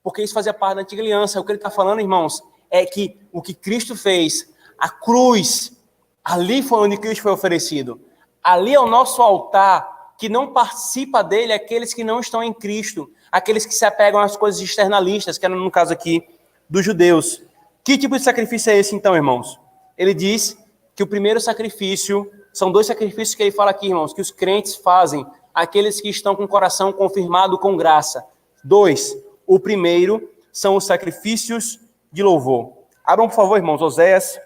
Porque isso fazia parte da antiga aliança. O que ele está falando, irmãos, é que o que Cristo fez, a cruz, ali foi onde Cristo foi oferecido. Ali é o nosso altar, que não participa dele aqueles que não estão em Cristo, aqueles que se apegam às coisas externalistas, que era no caso aqui dos judeus. Que tipo de sacrifício é esse então, irmãos? Ele diz que o primeiro sacrifício, são dois sacrifícios que ele fala aqui, irmãos, que os crentes fazem, aqueles que estão com o coração confirmado com graça. 2, o primeiro são os sacrifícios de louvor. Abram, por favor, irmãos, Oséias.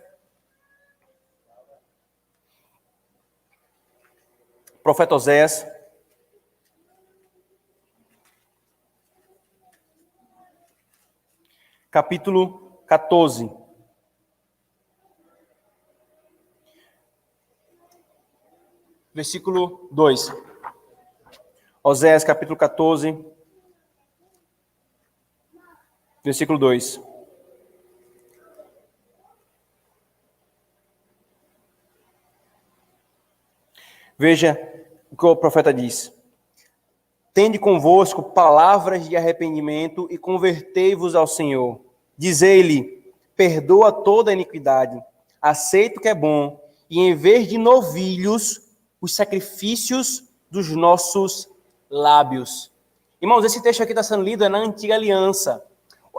Profeta Oséias. Capítulo 14. Versículo 2. Oséias, capítulo 14. Versículo 2. Veja o que o profeta diz. Tende convosco palavras de arrependimento e convertei-vos ao Senhor. Dizei-lhe, perdoa toda a iniquidade, aceita o que é bom, e em vez de novilhos, os sacrifícios dos nossos lábios. Irmãos, esse texto aqui está sendo lido na antiga aliança.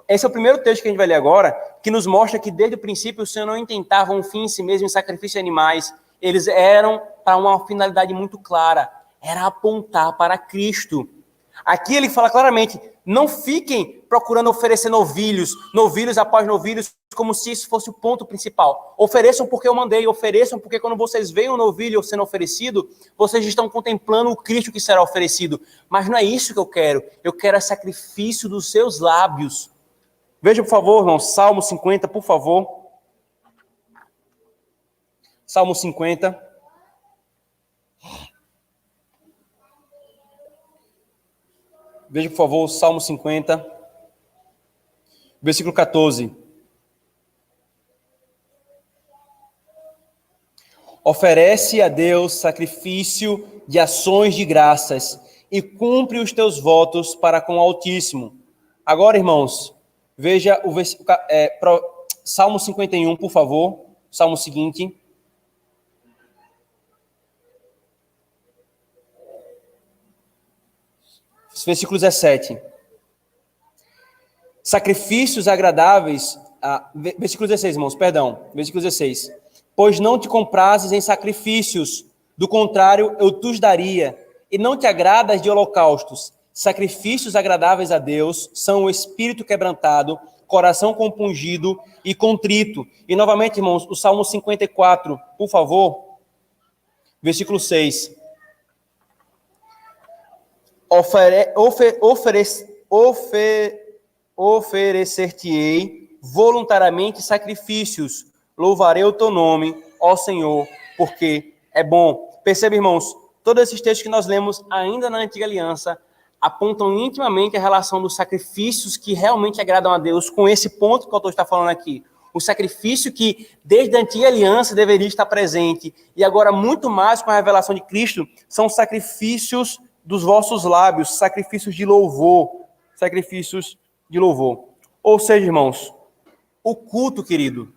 Esse é o primeiro texto que a gente vai ler agora, que nos mostra que desde o princípio o Senhor não intentava um fim em si mesmo em sacrifício de animais. Eles eram para uma finalidade muito clara, era apontar para Cristo. Aqui ele fala claramente, não fiquem procurando oferecer novilhos após novilhos, como se isso fosse o ponto principal. Ofereçam porque eu mandei, ofereçam porque quando vocês veem um novilho sendo oferecido, vocês estão contemplando o Cristo que será oferecido. Mas não é isso que eu quero é sacrifício dos seus lábios. Veja, por favor, irmão, Salmo 50, por favor. Salmo 50. Veja, por favor, Salmo 50, versículo 14. Oferece a Deus sacrifício de ações de graças e cumpre os teus votos para com o Altíssimo. Agora, irmãos, veja o Salmo 51, por favor. Salmo seguinte. Versículo 17. Sacrifícios agradáveis. Versículo 16, irmãos, perdão. Versículo 16. Pois não te comprases em sacrifícios, do contrário, eu te os daria, e não te agradas de holocaustos. Sacrifícios agradáveis a Deus são o espírito quebrantado, coração compungido e contrito. E novamente, irmãos, o Salmo 54, por favor, versículo 6. Oferecer-te-ei voluntariamente sacrifícios, louvarei o teu nome, ó Senhor, porque é bom. Perceba, irmãos, todos esses textos que nós lemos ainda na Antiga Aliança apontam intimamente a relação dos sacrifícios que realmente agradam a Deus com esse ponto que o autor está falando aqui. O sacrifício que, desde a Antiga Aliança, deveria estar presente, e agora muito mais com a revelação de Cristo, são sacrifícios dos vossos lábios, sacrifícios de louvor, sacrifícios de louvor. Ou seja, irmãos, o culto, querido,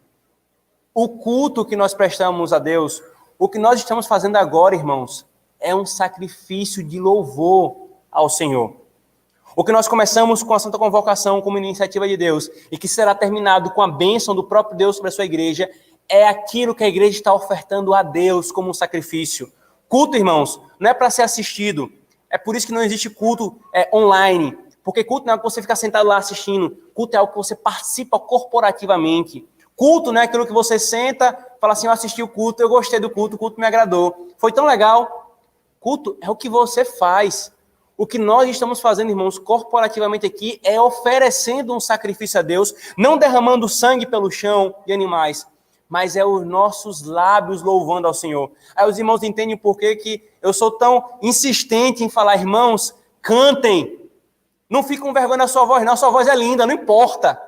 o culto que nós prestamos a Deus, o que nós estamos fazendo agora, irmãos, é um sacrifício de louvor ao Senhor. O que nós começamos com a Santa Convocação como iniciativa de Deus e que será terminado com a bênção do próprio Deus sobre a sua igreja, é aquilo que a igreja está ofertando a Deus como um sacrifício. Culto, irmãos, não é para ser assistido. É por isso que não existe culto online. Porque culto não é algo que você fica sentado lá assistindo. Culto é algo que você participa corporativamente. Culto não é aquilo que você senta, fala assim, eu assisti o culto, eu gostei do culto, o culto me agradou. Foi tão legal. Culto é o que você faz. O que nós estamos fazendo, irmãos, corporativamente aqui, é oferecendo um sacrifício a Deus, não derramando sangue pelo chão de animais, mas é os nossos lábios louvando ao Senhor. Aí os irmãos entendem por que eu sou tão insistente em falar, irmãos, cantem. Não fique com vergonha na sua voz, não, a sua voz é linda, não importa.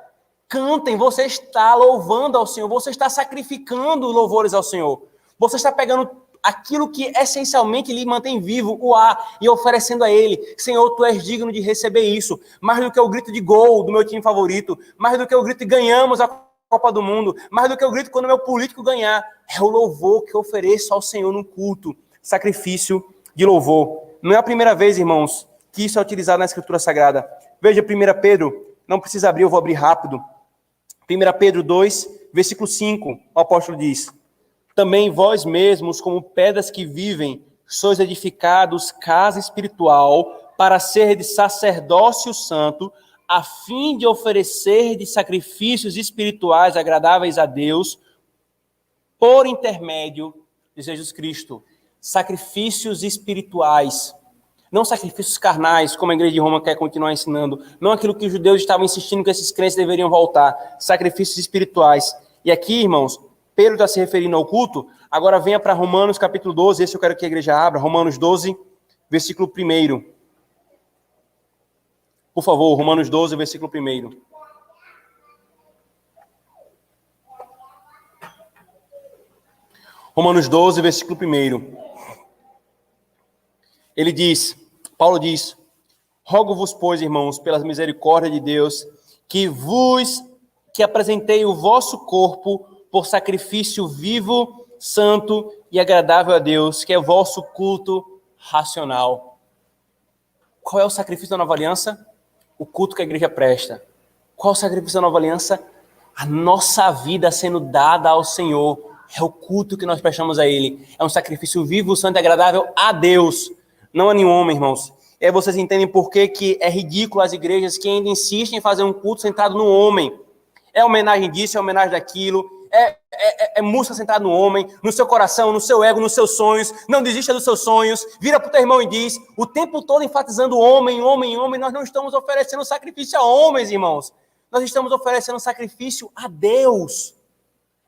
Cantem, você está louvando ao Senhor, você está sacrificando louvores ao Senhor. Você está pegando aquilo que essencialmente lhe mantém vivo, o ar, e oferecendo a Ele. Senhor, Tu és digno de receber isso. Mais do que o grito de gol do meu time favorito, mais do que o grito de ganhamos a Copa do Mundo, mais do que o grito quando o meu político ganhar. É o louvor que eu ofereço ao Senhor no culto. Sacrifício de louvor. Não é a primeira vez, irmãos, que isso é utilizado na Escritura Sagrada. Veja 1 Pedro, não precisa abrir, eu vou abrir rápido. 1 Pedro 2, versículo 5, o apóstolo diz: também vós mesmos, como pedras que vivem, sois edificados casa espiritual, para ser de sacerdócio santo, a fim de oferecer de sacrifícios espirituais agradáveis a Deus, por intermédio de Jesus Cristo. Sacrifícios espirituais. Não sacrifícios carnais, como a igreja de Roma quer continuar ensinando. Não aquilo que os judeus estavam insistindo que esses crentes deveriam voltar. Sacrifícios espirituais. E aqui, irmãos, Pedro está se referindo ao culto. Agora venha para Romanos capítulo 12. Esse eu quero que a igreja abra. Romanos 12, versículo 1. Por favor, Romanos 12, versículo 1. Romanos 12, versículo 1. Ele diz, Paulo diz: rogo-vos, pois, irmãos, pelas misericórdias de Deus, que apresentei o vosso corpo por sacrifício vivo, santo e agradável a Deus, que é o vosso culto racional. Qual é o sacrifício da nova aliança? O culto que a igreja presta. Qual é o sacrifício da nova aliança? A nossa vida sendo dada ao Senhor. É o culto que nós prestamos a Ele. É um sacrifício vivo, santo e agradável a Deus. Não a nenhum homem, irmãos. E aí vocês entendem por que é ridículo as igrejas que ainda insistem em fazer um culto centrado no homem. É homenagem disso, é homenagem daquilo. É música centrada no homem, no seu coração, no seu ego, nos seus sonhos. Não desista dos seus sonhos. Vira para o teu irmão e diz, o tempo todo enfatizando homem, homem, homem. Nós não estamos oferecendo sacrifício a homens, irmãos. Nós estamos oferecendo sacrifício a Deus.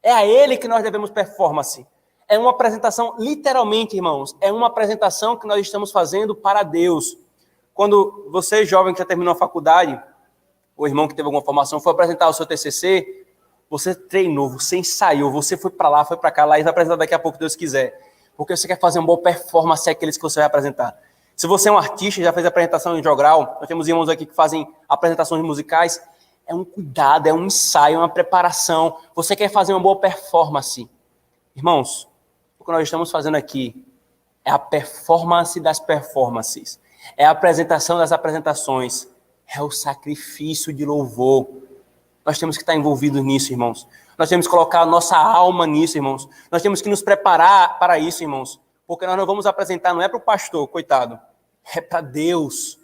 É a Ele que nós devemos performance. É uma apresentação, literalmente, irmãos, é uma apresentação que nós estamos fazendo para Deus. Quando você, jovem que já terminou a faculdade, o irmão que teve alguma formação, foi apresentar o seu TCC, Você treinou, você ensaiou, você foi para lá, foi para cá, Laís vai apresentar daqui a pouco, se Deus quiser. Porque você quer fazer uma boa performance àqueles que você vai apresentar. Se você é um artista, já fez apresentação em jogral, nós temos irmãos aqui que fazem apresentações musicais, é um cuidado, é um ensaio, é uma preparação. Você quer fazer uma boa performance. Irmãos, o que nós estamos fazendo aqui é a performance das performances. É a apresentação das apresentações. É o sacrifício de louvor. Nós temos que estar envolvidos nisso, irmãos. Nós temos que colocar a nossa alma nisso, irmãos. Nós temos que nos preparar para isso, irmãos. Porque nós não vamos apresentar, não é para o pastor, coitado. É para Deus.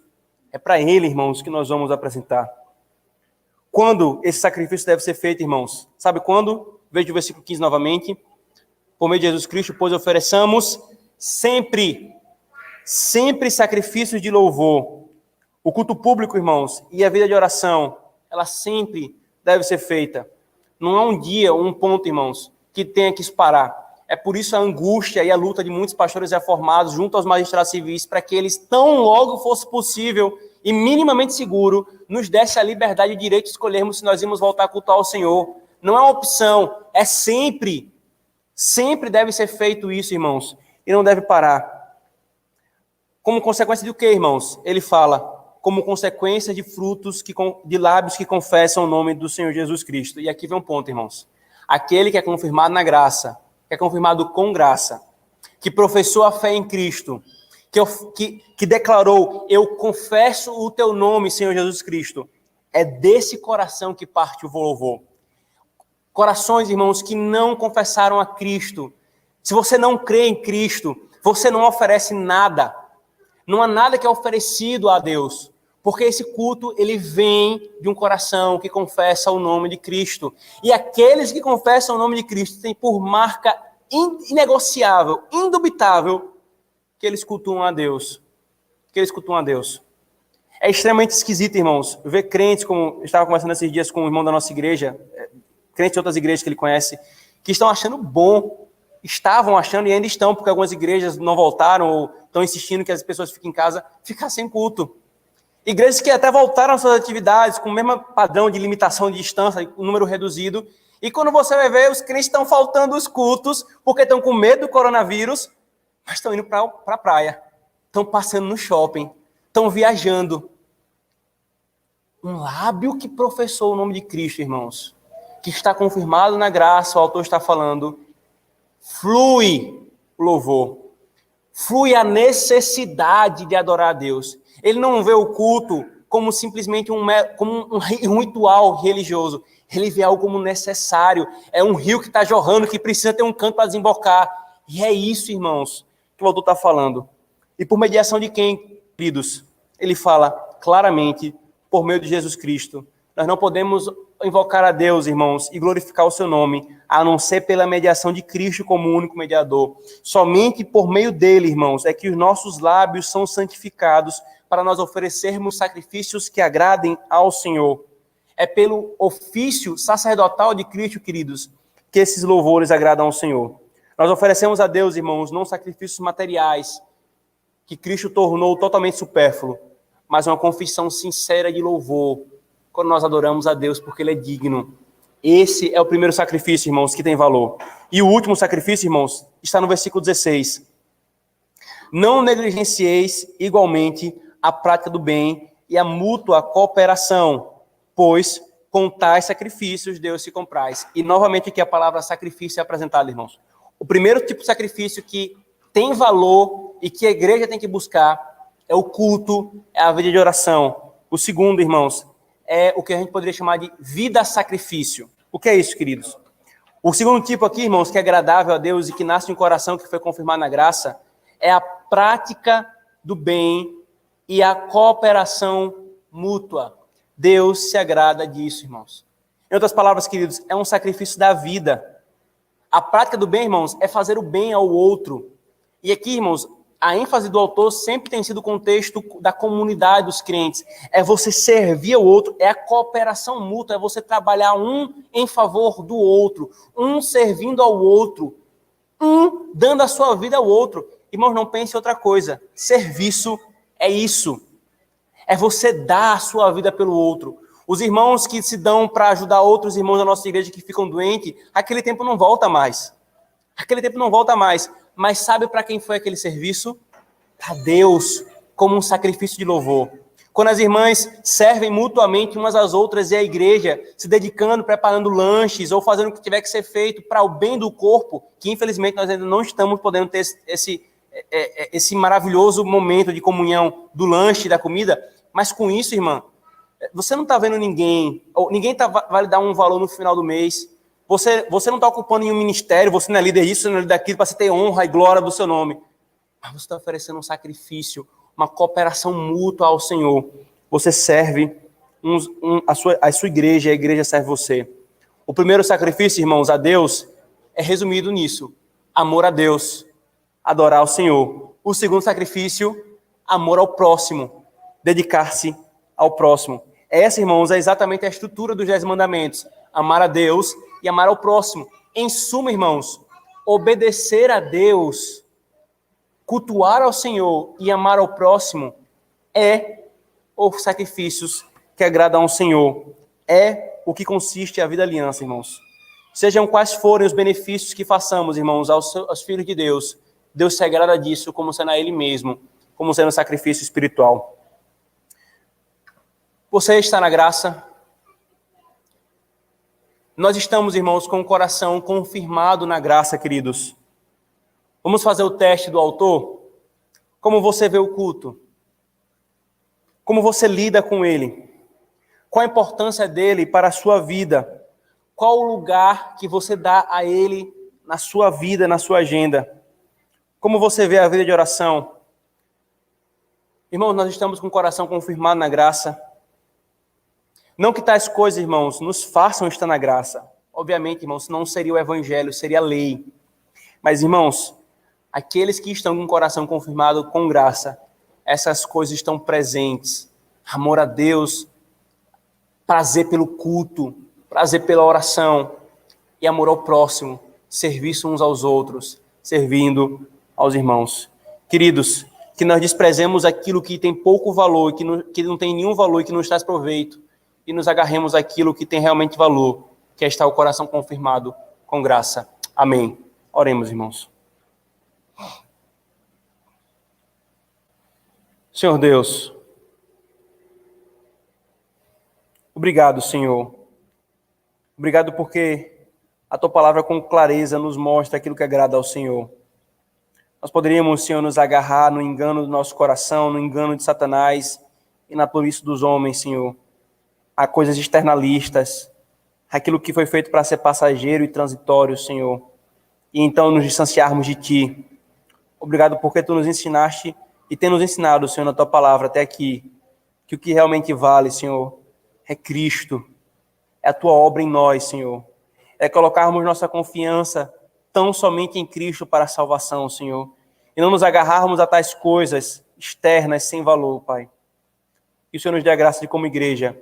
É para Ele, irmãos, que nós vamos apresentar. Quando esse sacrifício deve ser feito, irmãos? Sabe quando? Veja o versículo 15 novamente. Por meio de Jesus Cristo, pois ofereçamos sempre sacrifícios de louvor. O culto público, irmãos, e a vida de oração, ela sempre deve ser feita. Não há um dia, um ponto, irmãos, que tenha que parar. É por isso a angústia e a luta de muitos pastores reformados junto aos magistrados civis, para que eles, tão logo fosse possível e minimamente seguro, nos desse a liberdade e o direito de escolhermos se nós íamos voltar a cultuar ao Senhor. Não é uma opção, é sempre deve ser feito isso, irmãos, e não deve parar. Como consequência do que, irmãos? Ele fala, como consequência de frutos, de lábios que confessam o nome do Senhor Jesus Cristo. E aqui vem um ponto, irmãos. Aquele que é confirmado na graça, que é confirmado com graça, que professou a fé em Cristo, que declarou, eu confesso o teu nome, Senhor Jesus Cristo, é desse coração que parte o louvor. Corações, irmãos, que não confessaram a Cristo. Se você não crê em Cristo, você não oferece nada. Não há nada que é oferecido a Deus. Porque esse culto, ele vem de um coração que confessa o nome de Cristo. E aqueles que confessam o nome de Cristo têm por marca inegociável, indubitável, que eles cultuam a Deus. Que eles cultuam a Deus. É extremamente esquisito, irmãos, ver crentes, como eu estava conversando esses dias com o irmão da nossa igreja, crentes de outras igrejas que ele conhece, que estão achando bom, estavam achando e ainda estão, porque algumas igrejas não voltaram ou estão insistindo que as pessoas fiquem em casa, ficar sem culto. Igrejas que até voltaram às suas atividades com o mesmo padrão de limitação de distância, um número reduzido, e quando você vai ver, os crentes estão faltando os cultos, porque estão com medo do coronavírus, mas estão indo para a praia, estão passando no shopping, estão viajando. Um lábio que professou o nome de Cristo, irmãos, que está confirmado na graça, o autor está falando, flui o louvor, flui a necessidade de adorar a Deus. Ele não vê o culto como simplesmente um ritual religioso. Ele vê algo como necessário. É um rio que está jorrando, que precisa ter um canto para desembocar. E é isso, irmãos, que o autor está falando. E por mediação de quem, queridos? Ele fala claramente, por meio de Jesus Cristo. Nós não podemos invocar a Deus, irmãos, e glorificar o seu nome, a não ser pela mediação de Cristo como único mediador. Somente por meio dele, irmãos, é que os nossos lábios são santificados para nós oferecermos sacrifícios que agradem ao Senhor. É pelo ofício sacerdotal de Cristo, queridos, que esses louvores agradam ao Senhor. Nós oferecemos a Deus, irmãos, não sacrifícios materiais, que Cristo tornou totalmente supérfluo, mas uma confissão sincera de louvor, quando nós adoramos a Deus, porque Ele é digno. Esse é o primeiro sacrifício, irmãos, que tem valor. E o último sacrifício, irmãos, está no versículo 16. Não negligencieis igualmente a prática do bem e a mútua cooperação, pois com tais sacrifícios Deus se compraz. E novamente aqui a palavra sacrifício é apresentada, irmãos. O primeiro tipo de sacrifício que tem valor e que a igreja tem que buscar é o culto, é a vida de oração. O segundo, irmãos, é o que a gente poderia chamar de vida-sacrifício. O que é isso, queridos? O segundo tipo aqui, irmãos, que é agradável a Deus e que nasce de um coração que foi confirmado na graça, é a prática do bem e a cooperação mútua. Deus se agrada disso, irmãos. Em outras palavras, queridos, é um sacrifício da vida. A prática do bem, irmãos, é fazer o bem ao outro. E aqui, irmãos, a ênfase do autor sempre tem sido o contexto da comunidade dos crentes. É você servir ao outro, é a cooperação mútua, é você trabalhar um em favor do outro, um servindo ao outro, um dando a sua vida ao outro. Irmãos, não pense em outra coisa. Serviço é isso. É você dar a sua vida pelo outro. Os irmãos que se dão para ajudar outros irmãos da nossa igreja que ficam doentes, aquele tempo não volta mais. Aquele tempo não volta mais. Mas sabe para quem foi aquele serviço? Para Deus, como um sacrifício de louvor. Quando as irmãs servem mutuamente umas às outras e a igreja se dedicando, preparando lanches ou fazendo o que tiver que ser feito para o bem do corpo, que infelizmente nós ainda não estamos podendo ter esse maravilhoso momento de comunhão do lanche e da comida, mas com isso, irmã, você não está vendo ninguém vai lhe dar um valor no final do mês, você não está ocupando nenhum ministério, você não é líder disso, não é líder daquilo, para você ter honra e glória do seu nome, mas você está oferecendo um sacrifício, uma cooperação mútua ao Senhor. Você serve a sua igreja, a igreja serve você. O primeiro sacrifício, irmãos, a Deus, é resumido nisso: amor a Deus, adorar ao Senhor. O segundo sacrifício, amor ao próximo, dedicar-se ao próximo. Essa, irmãos, é exatamente a estrutura dos 10 mandamentos: amar a Deus e amar ao próximo. Em suma, irmãos, obedecer a Deus, cultuar ao Senhor e amar ao próximo é os sacrifícios que agradam ao Senhor. É o que consiste a vida aliança, irmãos. Sejam quais forem os benefícios que façamos, irmãos, aos filhos de Deus, Deus se agrada disso como sendo a Ele mesmo, como sendo um sacrifício espiritual. Você está na graça? Nós estamos, irmãos, com o coração confirmado na graça, queridos. Vamos fazer o teste do autor? Como você vê o culto? Como você lida com ele? Qual a importância dele para a sua vida? Qual o lugar que você dá a ele na sua vida, na sua agenda? Como você vê a vida de oração? Irmãos, nós estamos com o coração confirmado na graça. Não que tais coisas, irmãos, nos façam estar na graça. Obviamente, irmãos, não seria o evangelho, seria a lei. Mas, irmãos, aqueles que estão com o coração confirmado com graça, essas coisas estão presentes. Amor a Deus, prazer pelo culto, prazer pela oração e amor ao próximo, serviço uns aos outros, servindo aos irmãos. Queridos, que nós desprezemos aquilo que tem pouco valor, que não tem nenhum valor e que nos traz proveito, e nos agarremos àquilo que tem realmente valor, que é estar o coração confirmado com graça. Amém. Oremos, irmãos. Senhor Deus, obrigado, Senhor. Obrigado porque a Tua palavra com clareza nos mostra aquilo que agrada ao Senhor. Nós poderíamos, Senhor, nos agarrar no engano do nosso coração, no engano de Satanás e na tolice dos homens, Senhor, a coisas externalistas, aquilo que foi feito para ser passageiro e transitório, Senhor, e então nos distanciarmos de Ti. Obrigado porque Tu nos ensinaste e tem nos ensinado, Senhor, na Tua palavra até aqui, que o que realmente vale, Senhor, é Cristo, é a Tua obra em nós, Senhor, é colocarmos nossa confiança tão somente em Cristo para a salvação, Senhor, e não nos agarrarmos a tais coisas externas sem valor, Pai. Que o Senhor nos dê a graça de, como igreja,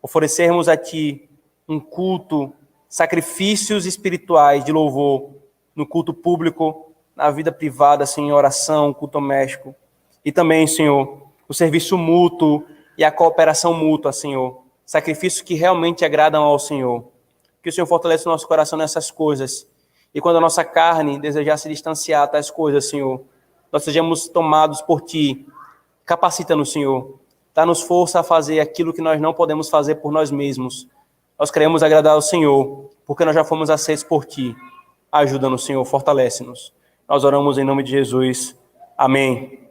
oferecermos a Ti um culto, sacrifícios espirituais de louvor, no culto público, na vida privada, Senhor, em oração, culto doméstico, e também, Senhor, o serviço mútuo e a cooperação mútua, Senhor, sacrifícios que realmente agradam ao Senhor. Que o Senhor fortaleça o nosso coração nessas coisas, e quando a nossa carne desejar se distanciar tais coisas, Senhor, nós sejamos tomados por Ti. Capacita-nos, Senhor, dá-nos força a fazer aquilo que nós não podemos fazer por nós mesmos. Nós queremos agradar ao Senhor, porque nós já fomos aceitos por Ti. Ajuda-nos, Senhor, fortalece-nos. Nós oramos em nome de Jesus. Amém.